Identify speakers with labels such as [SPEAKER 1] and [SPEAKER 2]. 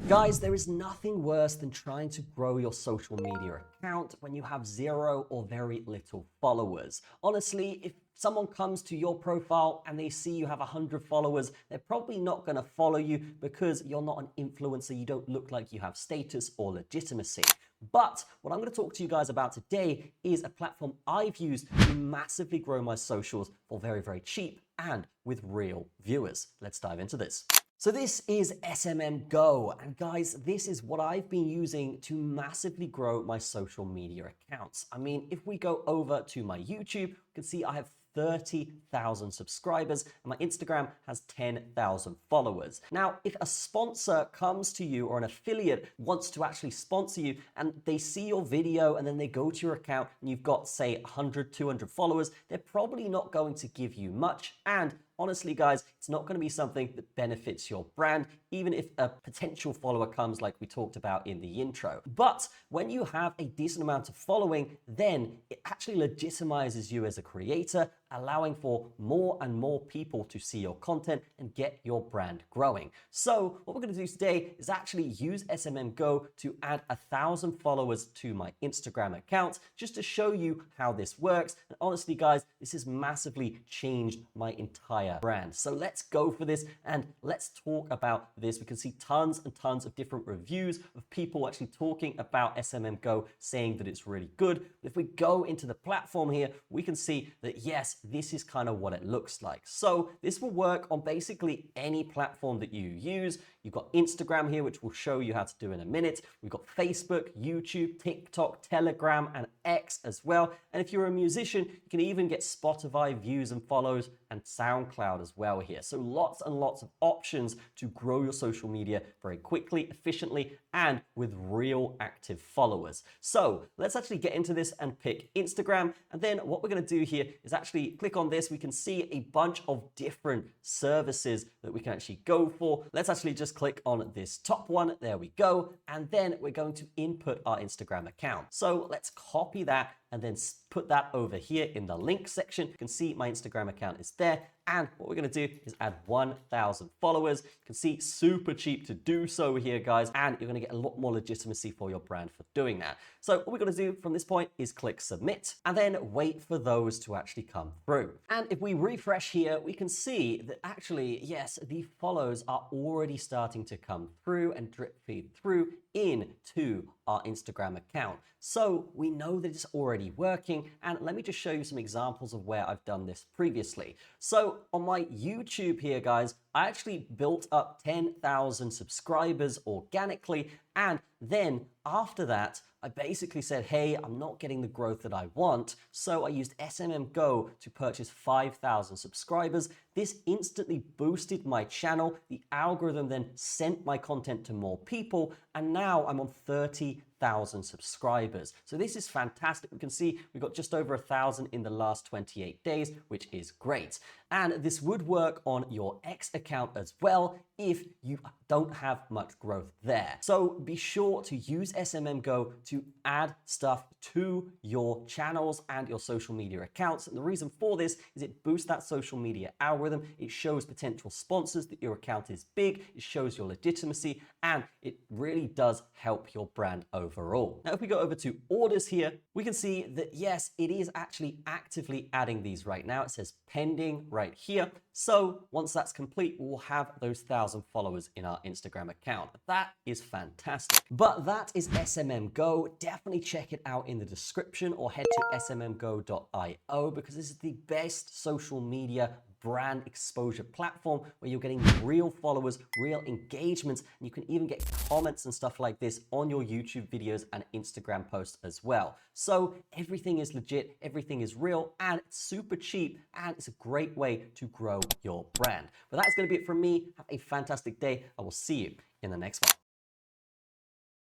[SPEAKER 1] Guys, there is nothing worse than trying to grow your social media account when you have 0 or very little followers. Honestly, if someone comes to your profile and they see you have 100 followers, they're probably not going to follow you because you're not an influencer. You don't look like you have status or legitimacy. But what I'm going to talk to you guys about today is a platform I've used to massively grow my socials for very, very cheap and with real viewers. Let's dive into this. So this is SMMGo, and guys, this is what I've been using to massively grow my social media accounts. I mean, if we go over to my YouTube, you can see I have 30,000 subscribers and my Instagram has 10,000 followers. Now, if a sponsor comes to you or an affiliate wants to actually sponsor you and they see your video and then they go to your account and you've got, say, 100, 200 followers, they're probably not going to give you much. And honestly, guys, it's not going to be something that benefits your brand, even if a potential follower comes like we talked about in the intro. But when you have a decent amount of following, then it actually legitimizes you as a creator, allowing for more and more people to see your content and get your brand growing. So what we're going to do today is actually use SMMGo to add 1,000 followers to my Instagram account, just to show you how this works. And honestly, guys, this has massively changed my entire brand. So let's go for this and let's talk about this. We can see tons and tons of different reviews of people actually talking about SMMGo, saying that it's really good. If we go into the platform here, we can see that yes, this is kind of what it looks like. So this will work on basically any platform that you use. You've got Instagram here, which we'll show you how to do in a minute. We've got Facebook, YouTube, TikTok, Telegram, and X as well. And if you're a musician, you can even get Spotify views and follows and SoundCloud as well here. So lots and lots of options to grow your social media very quickly, efficiently, and with real active followers. So let's actually get into this and pick Instagram. And then what we're going to do here is actually click on this. We can see a bunch of different services that we can actually go for. Let's actually just click on this top one. There we go. And then we're going to input our Instagram account. So let's copy that and then put that over here in the link section. You can see my Instagram account is there. And what we're going to do is add 1,000 followers. You can see super cheap to do so here, guys, and you're going to get a lot more legitimacy for your brand for doing that. So what we're going to do from this point is click submit and then wait for those to actually come through. And if we refresh here, we can see that actually, yes, the follows are already starting to come through and drip feed through into our Instagram account. So we know that it's already working. And let me just show you some examples of where I've done this previously. So on my YouTube here, guys, I actually built up 10,000 subscribers organically. And then after that, I basically said, hey, I'm not getting the growth that I want. So I used SMMGo to purchase 5,000 subscribers. This instantly boosted my channel. The algorithm then sent my content to more people. And now I'm on 30,000 subscribers. So this is fantastic. We can see we've got just over 1,000 in the last 28 days, which is great. And this would work on your X account as well if you don't have much growth there. So be sure to use SMMGo to add stuff to your channels and your social media accounts. And the reason for this is it boosts that social media algorithm. It shows potential sponsors that your account is big. It shows your legitimacy, and it really does help your brand overall. Now, if we go over to orders here, we can see that yes, it is actually actively adding these right now. It says pending right here. So once that's complete, we'll have those 1,000 followers in our Instagram account. That is fantastic. But that is SMMGo. Definitely check it out in the description or head to smmgo.io because this is the best social media brand exposure platform where you're getting real followers, real engagements, and you can even get comments and stuff like this on your YouTube videos and Instagram posts as well. So everything is legit, everything is real, and it's super cheap, and it's a great way to grow your brand. But that's going to be it from me. Have a fantastic day. I will see you in the next one.